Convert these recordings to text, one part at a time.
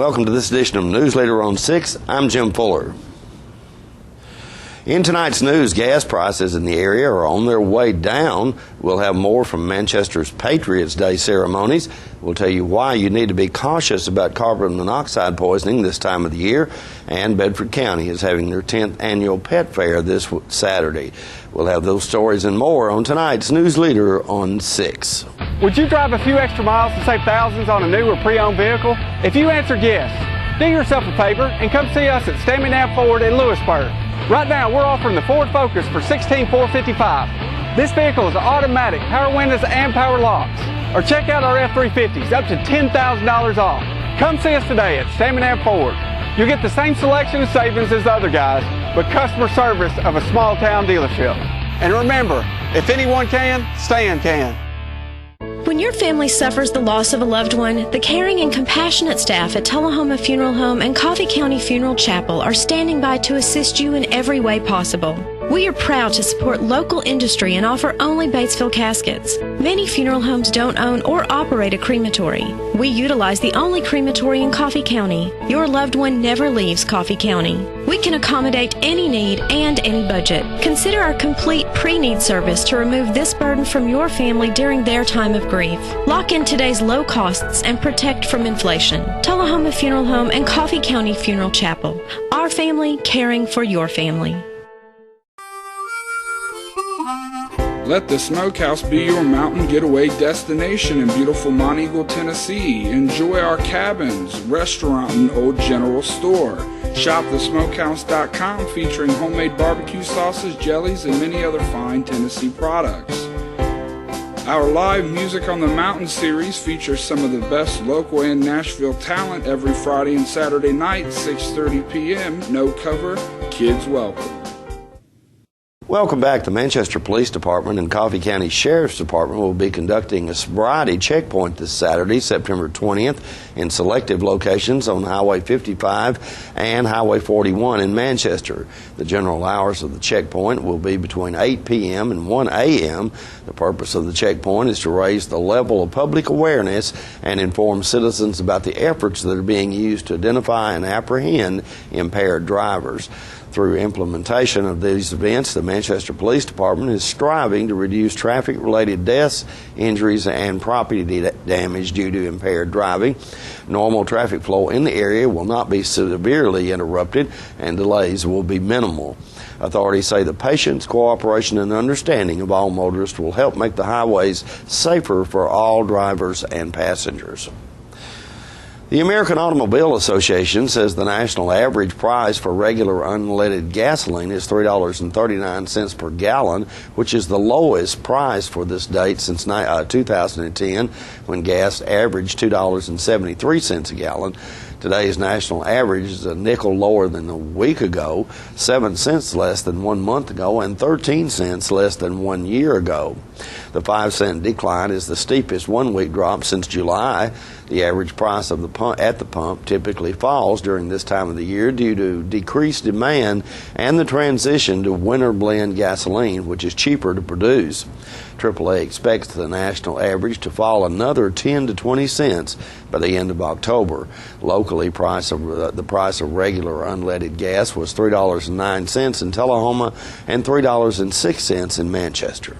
Welcome to this edition of Newsleader on 6. I'm Jim Fuller. In tonight's news, gas prices in the area are on their way down. We'll have more from Manchester's Patriots Day ceremonies. We'll tell you why you need to be cautious about carbon monoxide poisoning this time of the year. And Bedford County is having their 10th annual pet fair this Saturday. We'll have those stories and more on tonight's Newsleader on 6. Would you drive a few extra miles to save thousands on a new or pre-owned vehicle? If you answer yes, do yourself a favor and come see us at Stamina Ford in Lewisburg. Right now, we're offering the Ford Focus for $16,455. This vehicle is automatic, power windows, and power locks. Or check out our F-350s, up to $10,000 off. Come see us today at Stamina Ford. You'll get the same selection of savings as the other guys, but customer service of a small-town dealership. And remember, if anyone can, Stan can. When your family suffers the loss of a loved one, the caring and compassionate staff at Tullahoma Funeral Home and Coffee County Funeral Chapel are standing by to assist you in every way possible. We are proud to support local industry and offer only Batesville caskets. Many funeral homes don't own or operate a crematory. We utilize the only crematory in Coffee County. Your loved one never leaves Coffee County. We can accommodate any need and any budget. Consider our complete pre-need service to remove this burden from your family during their time of grief. Lock in today's low costs and protect from inflation. Tullahoma Funeral Home and Coffee County Funeral Chapel. Our family caring for your family. Let the Smokehouse be your mountain getaway destination in beautiful Monteagle, Tennessee. Enjoy our cabins, restaurant, and old general store. Shop thesmokehouse.com featuring homemade barbecue sauces, jellies, and many other fine Tennessee products. Our live Music on the Mountain series features some of the best local and Nashville talent every Friday and Saturday night, 6:30 p.m. No cover, kids welcome. Welcome back. The Manchester Police Department and Coffee County Sheriff's Department will be conducting a sobriety checkpoint this Saturday, September 20th, in selective locations on Highway 55 and Highway 41 in Manchester. The general hours of the checkpoint will be between 8 p.m. and 1 a.m. The purpose of the checkpoint is to raise the level of public awareness and inform citizens about the efforts that are being used to identify and apprehend impaired drivers. Through implementation of these events, the Manchester Police Department is striving to reduce traffic-related deaths, injuries, and property damage due to impaired driving. Normal traffic flow in the area will not be severely interrupted, and delays will be minimal. Authorities say the patience, cooperation, and understanding of all motorists will help make the highways safer for all drivers and passengers. The American Automobile Association says the national average price for regular unleaded gasoline is $3.39 per gallon, which is the lowest price for this date since 2010, when gas averaged $2.73 a gallon. Today's national average is a nickel lower than a week ago, 7 cents less than 1 month ago, and 13 cents less than 1 year ago. The 5-cent decline is the steepest one-week drop since July. The average price of at the pump typically falls during this time of the year due to decreased demand and the transition to winter blend gasoline, which is cheaper to produce. AAA expects the national average to fall another 10 to 20 cents by the end of October. Locally, the price of regular unleaded gas was $3.09 in Tullahoma and $3.06 in Manchester.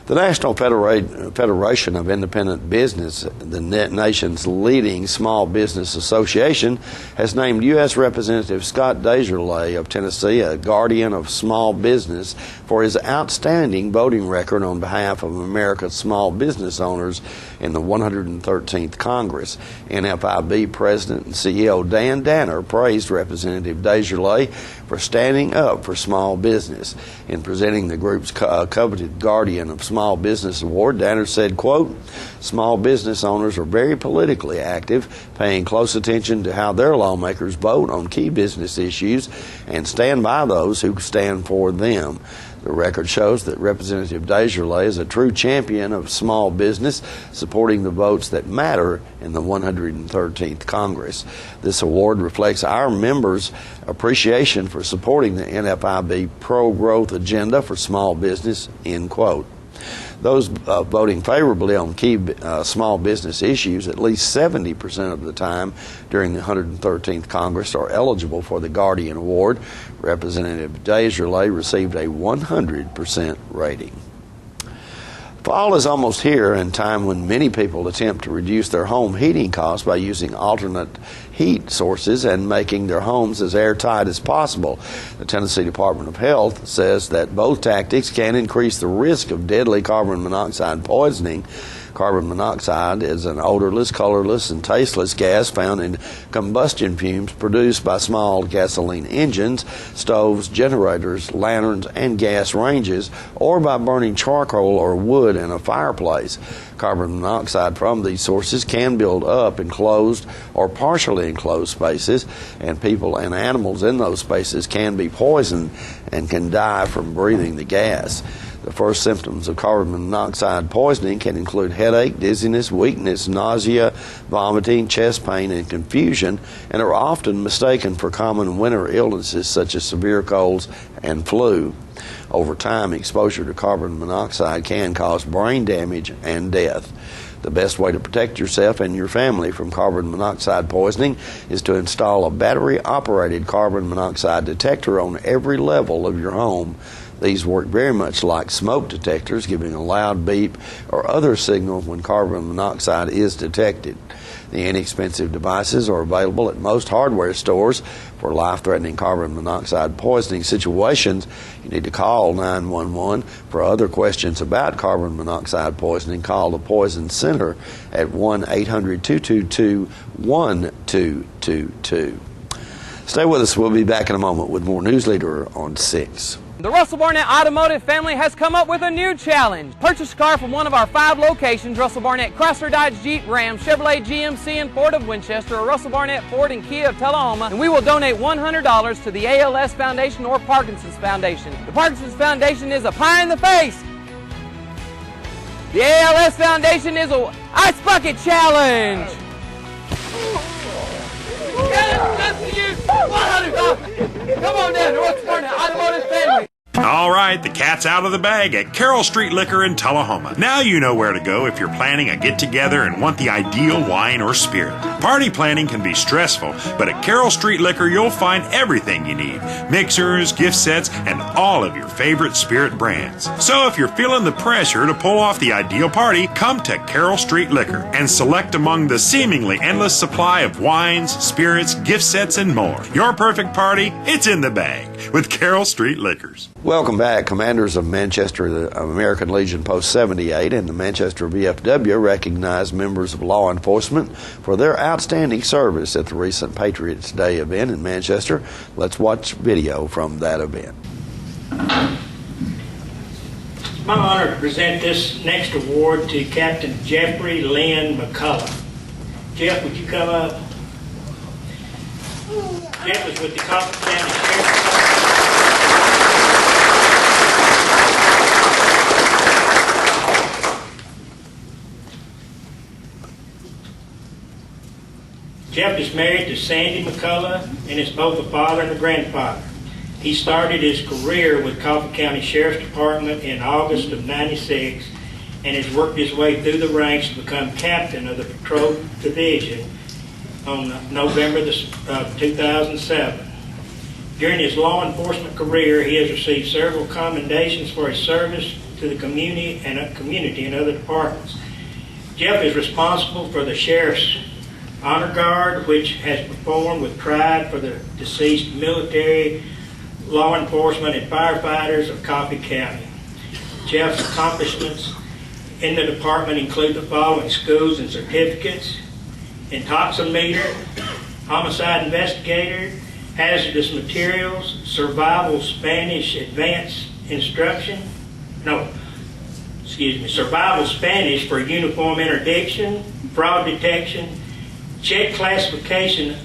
The National Federation of Independent Business, the nation's leading small business association, has named U.S. Representative Scott Desjardins of Tennessee a guardian of small business for his outstanding voting record on behalf of America's small business owners in the 113th Congress. NFIB President and CEO Dan Danner praised Representative Desjardins for standing up for small business. In presenting the group's coveted Guardian of Small Business Award, Danner said, quote, "Small business owners are very politically active, paying close attention to how their lawmakers vote on key business issues and stand by those who stand for them." The record shows that Representative Desjardins is a true champion of small business, supporting the votes that matter in the 113th Congress. This award reflects our members' appreciation for supporting the NFIB pro-growth agenda for small business, end quote. Those voting favorably on key small business issues at least 70% of the time during the 113th Congress are eligible for the Guardian Award. Representative Desjardins received a 100% rating. Fall is almost here, and time when many people attempt to reduce their home heating costs by using alternate heat sources and making their homes as airtight as possible. The Tennessee Department of Health says that both tactics can increase the risk of deadly carbon monoxide poisoning. Carbon monoxide is an odorless, colorless, and tasteless gas found in combustion fumes produced by small gasoline engines, stoves, generators, lanterns, and gas ranges, or by burning charcoal or wood in a fireplace. Carbon monoxide from these sources can build up in closed or partially enclosed spaces, and people and animals in those spaces can be poisoned and can die from breathing the gas. The first symptoms of carbon monoxide poisoning can include headache, dizziness, weakness, nausea, vomiting, chest pain, and confusion, and are often mistaken for common winter illnesses such as severe colds and flu. Over time, exposure to carbon monoxide can cause brain damage and death. The best way to protect yourself and your family from carbon monoxide poisoning is to install a battery-operated carbon monoxide detector on every level of your home. These work very much like smoke detectors, giving a loud beep or other signal when carbon monoxide is detected. The inexpensive devices are available at most hardware stores. For life-threatening carbon monoxide poisoning situations, you need to call 911. For other questions about carbon monoxide poisoning, call the Poison Center at 1-800-222-1222. Stay with us. We'll be back in a moment with more Newsleader on 6. The Russell Barnett Automotive family has come up with a new challenge. Purchase a car from one of our 5 locations: Russell Barnett Chrysler, Dodge, Jeep, Ram, Chevrolet, GMC, and Ford of Winchester, or Russell Barnett Ford and Kia of Tullahoma, and we will donate $100 to the ALS Foundation or Parkinson's Foundation. The Parkinson's Foundation is a pie in the face. The ALS Foundation is a Ice Bucket Challenge. Come on down to Russell Barnett Automotive family. All right, the cat's out of the bag at Carroll Street Liquor in Tullahoma. Now you know where to go if you're planning a get-together and want the ideal wine or spirit. Party planning can be stressful, but at Carroll Street Liquor you'll find everything you need: mixers, gift sets, and all of your favorite spirit brands. So if you're feeling the pressure to pull off the ideal party, come to Carroll Street Liquor and select among the seemingly endless supply of wines, spirits, gift sets, and more. Your perfect party, it's in the bag with Carroll Street Liquors. Welcome back. Commanders of Manchester, the American Legion Post 78, and the Manchester VFW recognize members of law enforcement for their outstanding service at the recent Patriots Day event in Manchester. Let's watch video from that event. It's my honor to present this next award to Captain Jeffrey Lynn McCullough. Jeff, would you come up? Jeff is with the Coffee County Sheriff's Jeff is married to Sandy McCullough and is both a father and a grandfather. He started his career with Coffee County Sheriff's Department in August of '96 and has worked his way through the ranks to become captain of the patrol division on November 2007. During his law enforcement career, he has received several commendations for his service to the community and other departments. Jeff is responsible for the Sheriff's Honor Guard, which has performed with pride for the deceased military, law enforcement, and firefighters of Coffee County. Jeff's accomplishments in the department include the following schools and certificates: intoximeter, homicide investigator, hazardous materials, survival Spanish advanced instruction, survival Spanish for uniform interdiction, fraud detection, check classification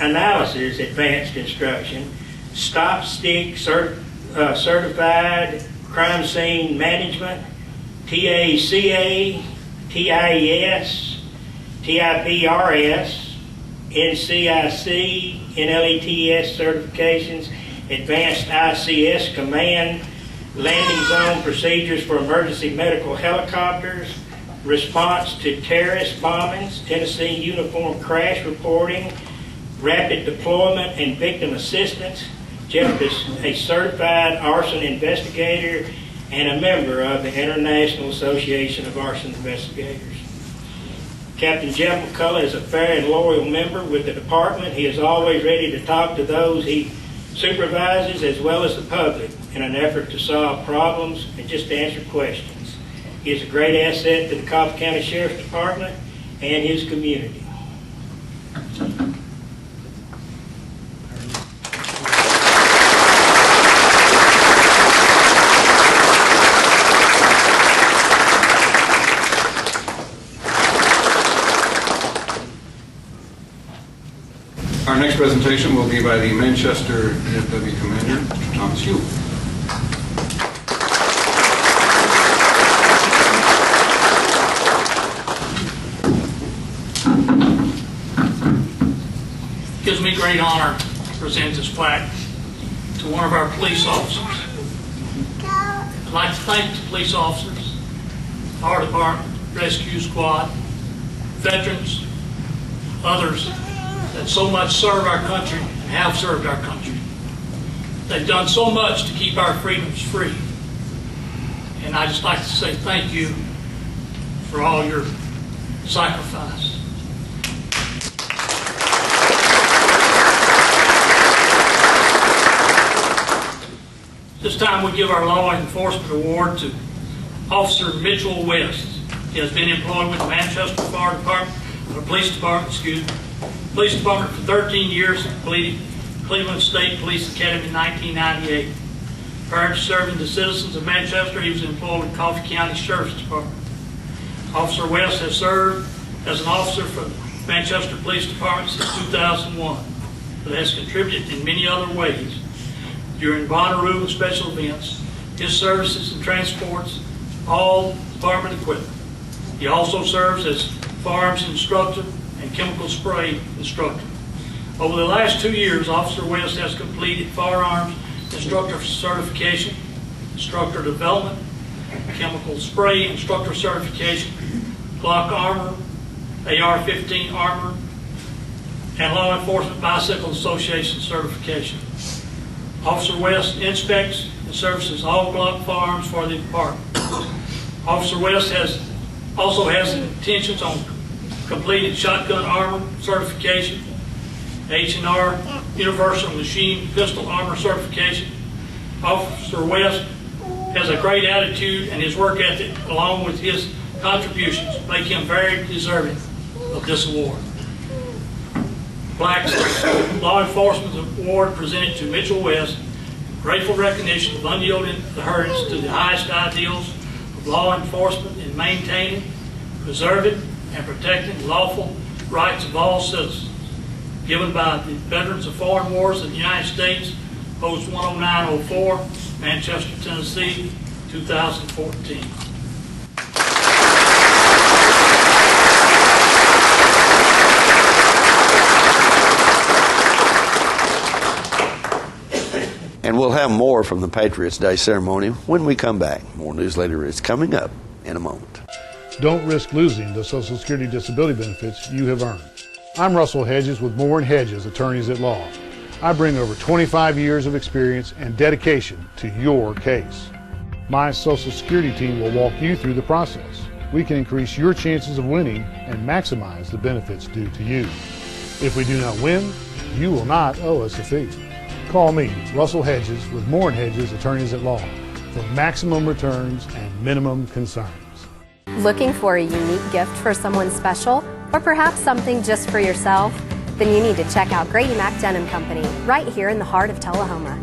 analysis advanced instruction, stop stick certified crime scene management, TACA, TIES, TIPRS, NCIC, NLETS certifications, advanced ICS command landing zone procedures for emergency medical helicopters, response to terrorist bombings, Tennessee uniform crash reporting, rapid deployment and victim assistance. Jeff is a certified arson investigator and a member of the International Association of Arson Investigators. Captain Jeff McCullough is a fair and loyal member with the department. He is always ready to talk to those he supervises as well as the public in an effort to solve problems and just to answer questions. He is a great asset to the Coffee County Sheriff's Department and his community. Our next presentation will be by the Manchester DFW Commander, Thomas Hugh. It gives me great honor to present this plaque to one of our police officers. I'd like to thank the police officers, Fire Department, Rescue Squad, veterans, others that so much serve our country and have served our country. They've done so much to keep our freedoms free. And I just like to say thank you for all your sacrifice. This time we give our Law Enforcement Award to Officer Mitchell West. He has been employed with the Manchester Fire Department, or Police Department, Police Department for 13 years and completed Cleveland State Police Academy in 1998. Prior to serving the citizens of Manchester, he was employed with Coffee County Sheriff's Department. Officer West has served as an officer for the Manchester Police Department since 2001, but has contributed in many other ways. During Bonnaroo and special events, his services and transports all department equipment. He also serves as firearms instructor and chemical spray instructor. Over the last 2 years, Officer West has completed firearms instructor certification, instructor development, chemical spray instructor certification, Glock armor, AR-15 armor, and Law Enforcement Bicycle Association certification. Officer West inspects and services all Glock firearms for the department. Officer West also has intentions on completing shotgun armor certification, H&R Universal Machine Pistol Armor certification. Officer West has a great attitude, and his work ethic, along with his contributions, make him very deserving of this award. Black's Law Enforcement Award presented to Mitchell West, grateful recognition of unyielding adherence to the highest ideals of law enforcement in maintaining, preserving, and protecting the lawful rights of all citizens, given by the Veterans of Foreign Wars of the United States, Post 10904, Manchester, Tennessee, 2014. And we'll have more from the Patriots Day ceremony when we come back. More Newsleader is coming up in a moment. Don't risk losing the Social Security disability benefits you have earned. I'm Russell Hedges with Moore & Hedges, Attorneys at Law. I bring over 25 years of experience and dedication to your case. My Social Security team will walk you through the process. We can increase your chances of winning and maximize the benefits due to you. If we do not win, you will not owe us a fee. Call me, Russell Hedges, with Moore & Hedges, Attorneys at Law, for maximum returns and minimum concerns. Looking for a unique gift for someone special, or perhaps something just for yourself? Then you need to check out Grady Mac Denim Company, right here in the heart of Tullahoma.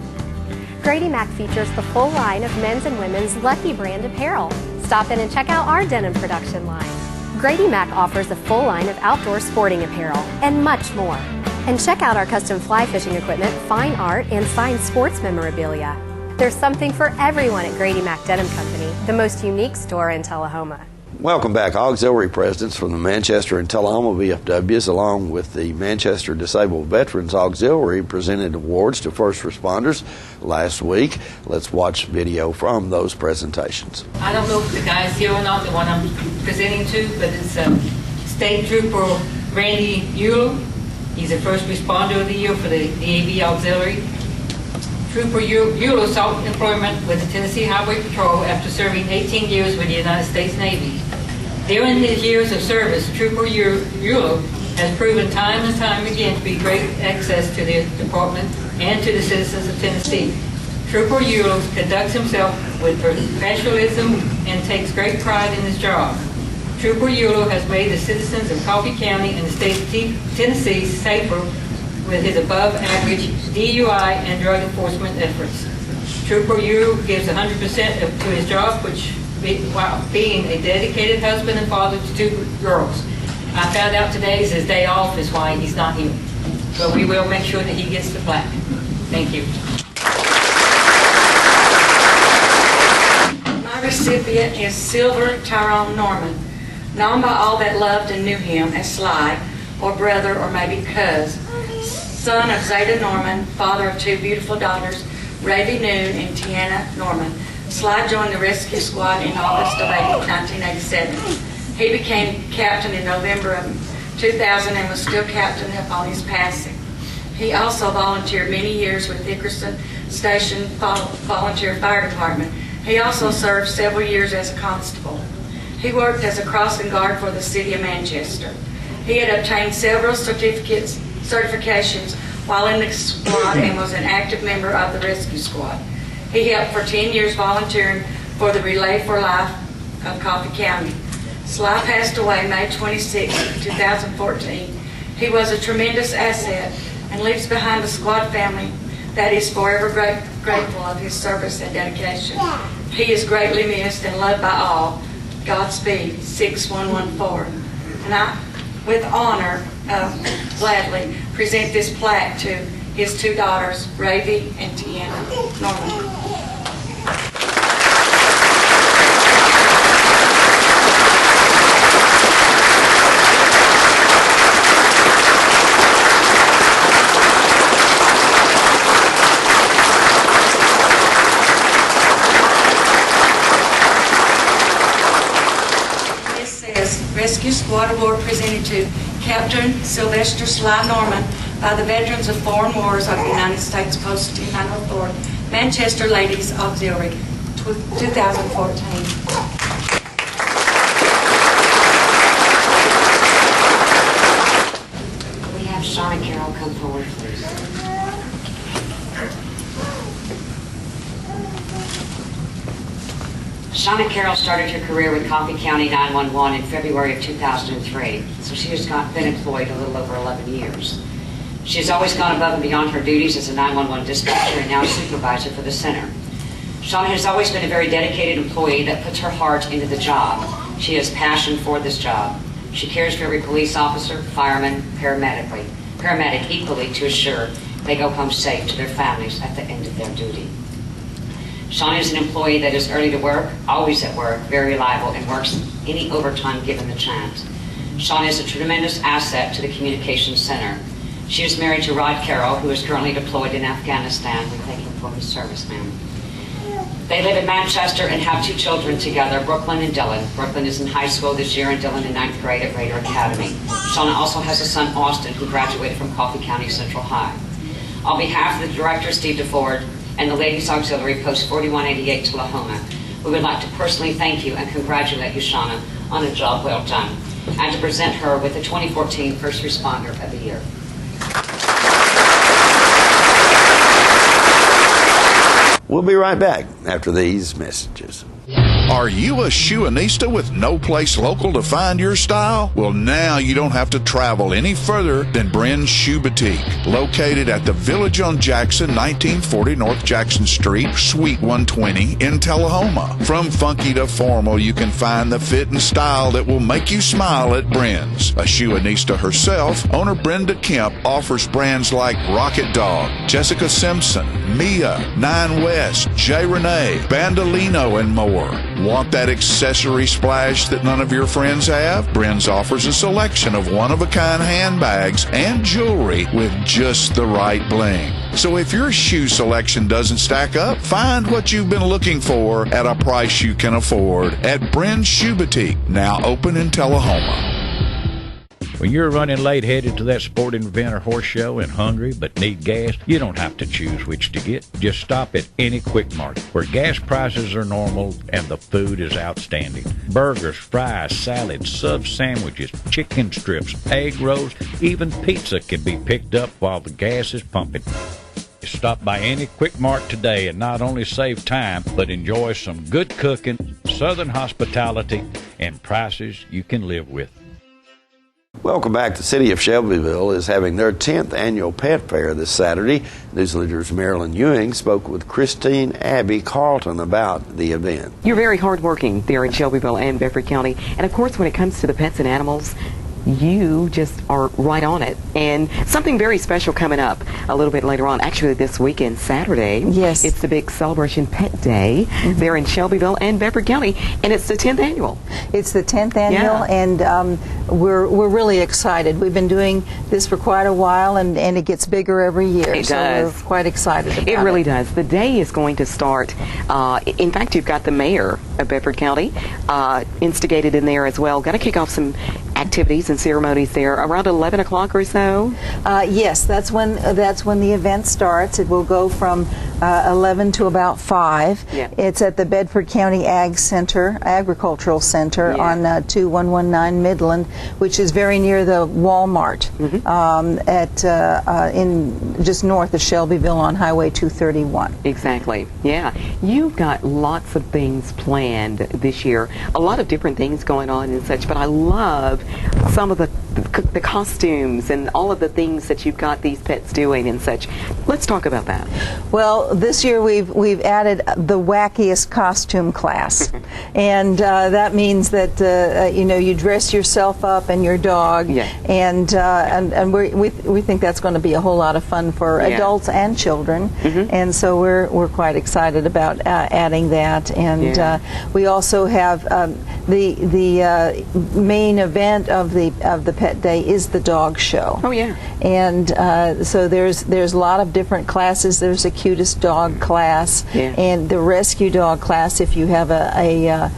Grady Mac features the full line of men's and women's Lucky brand apparel. Stop in and check out our denim production line. Grady Mac offers a full line of outdoor sporting apparel and much more. And check out our custom fly fishing equipment, fine art, and signed sports memorabilia. There's something for everyone at Grady Mac Denim Company, the most unique store in Tullahoma. Welcome back. Auxiliary presidents from the Manchester and Tullahoma VFWs, along with the Manchester Disabled Veterans Auxiliary, presented awards to first responders last week. Let's watch video from those presentations. I don't know if the guy's here or not, the one I'm presenting to, but it's State Trooper Randy Euler. He's a first responder of the year for the DAV Auxiliary. Trooper Euler sought employment with the Tennessee Highway Patrol after serving 18 years with the United States Navy. During his years of service, Trooper Euler has proven time and time again to be great access to the department and to the citizens of Tennessee. Trooper Euler conducts himself with professionalism and takes great pride in his job. Trooper Euler has made the citizens of Coffee County and the state of Tennessee safer with his above-average DUI and drug enforcement efforts. Trooper Euler gives 100% to his job, while being a dedicated husband and father to 2 girls. I found out today is his day off, is why he's not here. But we will make sure that he gets the plaque. Thank you. My recipient is Silver Tyrone Norman, known by all that loved and knew him as Sly, or brother, or maybe cuz, son of Zeta Norman, father of 2 beautiful daughters, Ravi Noon and Tiana Norman. Sly joined the rescue squad in August of 1987. He became captain in November of 2000 and was still captain upon his passing. He also volunteered many years with Dickerson Station Volunteer Fire Department. He also served several years as a constable. He worked as a crossing guard for the city of Manchester. He had obtained several certifications while in the squad and was an active member of the rescue squad. He helped for 10 years volunteering for the Relay for Life of Coffee County. Sly passed away May 26, 2014. He was a tremendous asset and leaves behind a squad family that is forever grateful of his service and dedication. He is greatly missed and loved by all. Godspeed, 6114. And I, with honor, gladly present this plaque to his 2 daughters, Ravi and Tiana Norman. This says Rescue Squad Award presented to Captain Sylvester Sly Norman by the Veterans of Foreign Wars of the United States posted in 904, Manchester Ladies Auxiliary, 2014. We have Shauna Carroll come forward, please. Shauna Carroll started her career with Coffee County 911 in February of 2003, so she has been employed a little over 11 years. She has always gone above and beyond her duties as a 911 dispatcher and now supervisor for the center. Shauna has always been a very dedicated employee that puts her heart into the job. She has passion for this job. She cares for every police officer, fireman, paramedic equally to assure they go home safe to their families at the end of their duty. Shauna is an employee that is early to work, always at work, very reliable, and works any overtime given the chance. Shauna is a tremendous asset to the communications center. She is married to Rod Carroll, who is currently deployed in Afghanistan. We thank him for his service, ma'am. They live in Manchester and have 2 children together, Brooklyn and Dylan. Brooklyn is in high school this year and Dylan in 9th grade at Raider Academy. Shauna also has a son, Austin, who graduated from Coffee County Central High. On behalf of the director, Steve DeFord, and the Ladies Auxiliary Post 4188 Tullahoma, we would like to personally thank you and congratulate you, Shauna, on a job well done, and to present her with the 2014 First Responder of the Year. We'll be right back after these messages. Are you a shoeanista with no place local to find your style? Well, now you don't have to travel any further than Bren's Shoe Boutique, located at the Village on Jackson, 1940 North Jackson Street, Suite 120 in Tullahoma. From funky to formal, you can find the fit and style that will make you smile at Bren's. A shoeanista herself, owner Brenda Kemp offers brands like Rocket Dog, Jessica Simpson, Mia, Nine West, J. Renee, Bandolino, and more. Want that accessory splash that none of your friends have? Bren's offers a selection of one-of-a-kind handbags and jewelry with just the right bling. So if your shoe selection doesn't stack up, find what you've been looking for at a price you can afford at Bren's Shoe Boutique, now open in Tullahoma. When you're running late headed to that sporting event or horse show and hungry but need gas, you don't have to choose which to get. Just stop at any Quick Mart, where gas prices are normal and the food is outstanding. Burgers, fries, salads, sub sandwiches, chicken strips, egg rolls, even pizza can be picked up while the gas is pumping. Stop by any Quick Mart today and not only save time, but enjoy some good cooking, southern hospitality, and prices you can live with. Welcome back. The city of Shelbyville is having their 10th annual pet fair this Saturday. Newsleader's Marilyn Ewing spoke with Christine Abby Carlton about the event. You're very hardworking there in Shelbyville and Bedford County. And of course, when it comes to the pets and animals, you just are right on it. And something very special coming up a little bit later on. Actually, this weekend, Saturday. Yes. It's the big Celebration Pet Day there in Shelbyville and Bedford County. And it's the 10th annual. It's the 10th annual, and we're really excited. We've been doing this for quite a while, and it gets bigger every year. It so does. We're quite excited about it. It really does. The day is going to start. In fact, you've got the mayor of Bedford County instigated in there as well. Got to kick off some activities and ceremonies there around 11 o'clock or so. Yes, that's when the event starts. It will go from 11 to about 5. Yeah. It's at the Bedford County Agricultural Center on 2119 Midland, which is very near the Walmart in just north of Shelbyville on Highway 231. Exactly. Yeah. You've got lots of things planned this year. A lot of different things going on and such, but I love some of the costumes and all of the things that you've got these pets doing and such. Let's talk about that. Well, this year we've added the wackiest costume class, and that means that you dress yourself up and your dog, and we think that's going to be a whole lot of fun for adults and children, and so we're quite excited about adding that. And we also have the main event of the Pet Day is the dog show. Oh yeah. And so there's a lot of different classes. There's a cutest dog class and the rescue dog class if you have a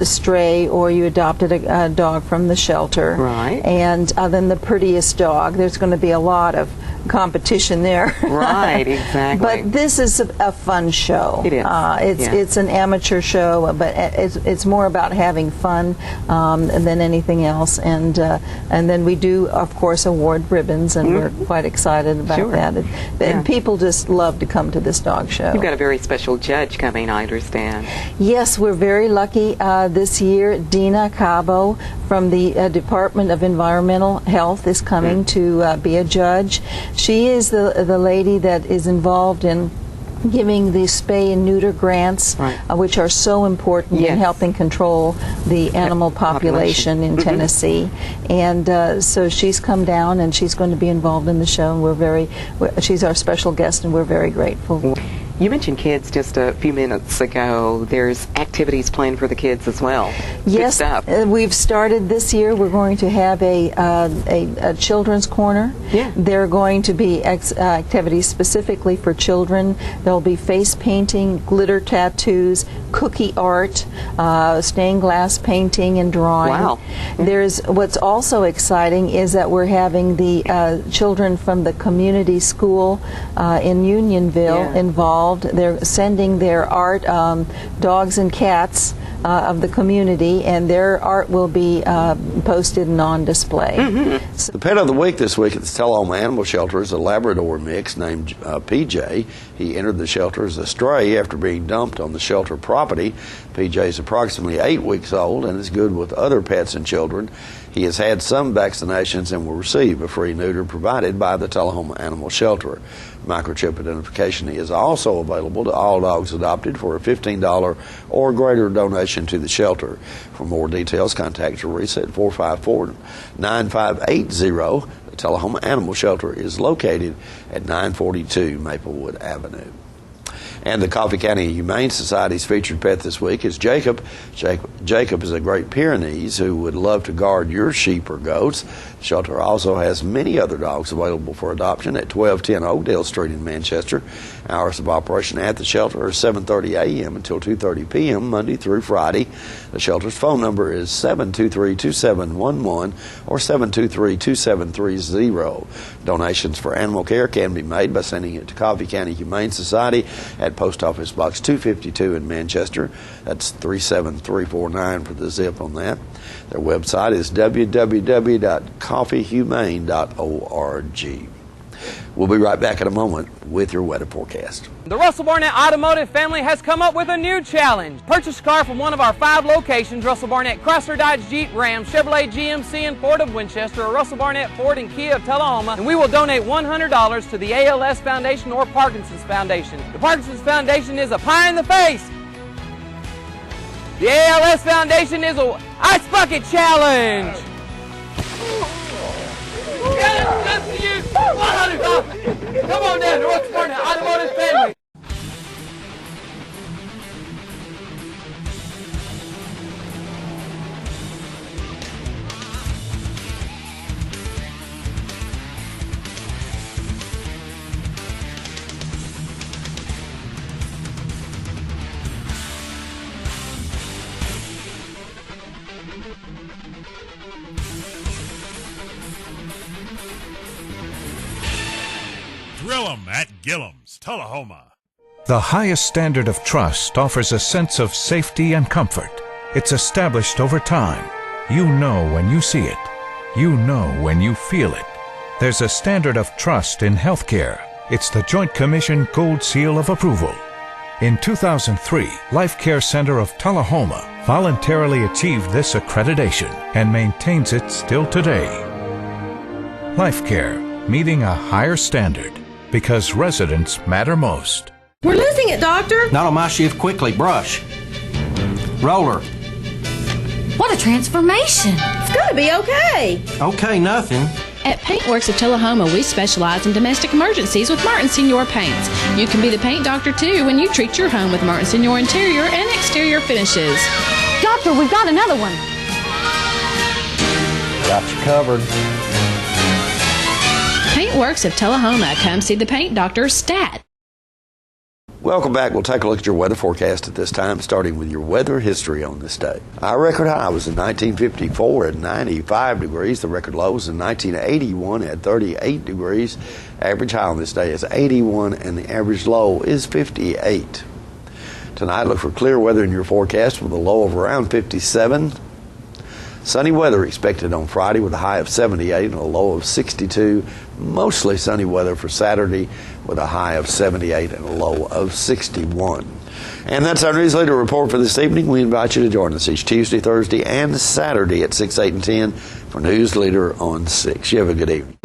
stray or you adopted a dog from the shelter. Right. And then the prettiest dog. There's going to be a lot of competition there. Right, exactly. But this is a fun show. It is. It's an amateur show, but it's more about having fun than anything else. And then we do, of course, award ribbons, and we're quite excited about that. And people just love to come to this dog show. You've got a very special judge coming, I understand. Yes, we're very lucky this year. Dina Cabo from the Department of Environmental Health is coming to be a judge. She is the lady that is involved in giving the spay and neuter grants, which are so important in helping control the animal population in Tennessee. And so she's come down and she's going to be involved in the show, and she's our special guest, and we're very grateful. You mentioned kids just a few minutes ago. There's activities planned for the kids as well. Yes, good stuff. We've started this year. We're going to have a children's corner. Yeah. There are going to be activities specifically for children. There'll be face painting, glitter tattoos, cookie art, stained glass painting and drawing. Wow. There's what's also exciting is that we're having the children from the community school in Unionville involved. They're sending their art, dogs and cats of the community, and their art will be posted and on display. The pet of the week this week at the Tullahoma Animal Shelter is a Labrador mix named PJ. He entered the shelter as a stray after being dumped on the shelter property. PJ is approximately 8 weeks old and is good with other pets and children. He has had some vaccinations and will receive a free neuter provided by the Tullahoma Animal Shelter. Microchip identification is also available to all dogs adopted for a $15 or greater donation to the shelter. For more details, contact Teresa at 454-9580. The Tullahoma Animal Shelter is located at 942 Maplewood Avenue. And the Coffee County Humane Society's featured pet this week is Jacob. Jacob is a Great Pyrenees who would love to guard your sheep or goats. The shelter also has many other dogs available for adoption at 1210 Oakdale Street in Manchester. Hours of operation at the shelter are 7:30 a.m. until 2:30 p.m. Monday through Friday. The shelter's phone number is 723-2711 or 723-2730. Donations for animal care can be made by sending it to Coffee County Humane Society at Post Office Box 252 in Manchester. That's 37349 for the zip on that. Their website is www.coffeehumane.org. We'll be right back in a moment with your weather forecast. The Russell Barnett Automotive family has come up with a new challenge. Purchase a car from one of our 5 locations: Russell Barnett Chrysler, Dodge, Jeep, Ram, Chevrolet, GMC, and Ford of Winchester, or Russell Barnett Ford and Kia of Tullahoma, and we will donate $100 to the ALS Foundation or Parkinson's Foundation. The Parkinson's Foundation is a pie in the face. The ALS Foundation is a Ice Bucket Challenge. That's to you. $100. Come on down to Russell Barnett Automotive family. Grill 'em at Gillum's, Tullahoma. The highest standard of trust offers a sense of safety and comfort. It's established over time. You know when you see it. You know when you feel it. There's a standard of trust in healthcare. It's the Joint Commission Gold Seal of Approval. In 2003, Life Care Center of Tullahoma voluntarily achieved this accreditation and maintains it still today. Life Care, meeting a higher standard because residents matter most. We're losing it, Doctor. Not on my shift. Quickly, brush. Roller. What a transformation. It's going to be okay. Okay, nothing. At Paintworks of Tullahoma, we specialize in domestic emergencies with Martin Senior Paints. You can be the paint doctor, too, when you treat your home with Martin Senior interior and exterior finishes. Doctor, we've got another one. Got you covered. Paintworks of Tullahoma. Come see the paint doctor, Stat. Welcome back. We'll take a look at your weather forecast at this time, starting with your weather history on this day. Our record high was in 1954 at 95 degrees. The record low was in 1981 at 38 degrees. Average high on this day is 81, and the average low is 58. Tonight, look for clear weather in your forecast with a low of around 57. Sunny weather expected on Friday with a high of 78 and a low of 62. Mostly sunny weather for Saturday with a high of 78 and a low of 61. And that's our Newsleader report for this evening. We invite you to join us each Tuesday, Thursday, and Saturday at 6, 8, and 10 for Newsleader on 6. You have a good evening.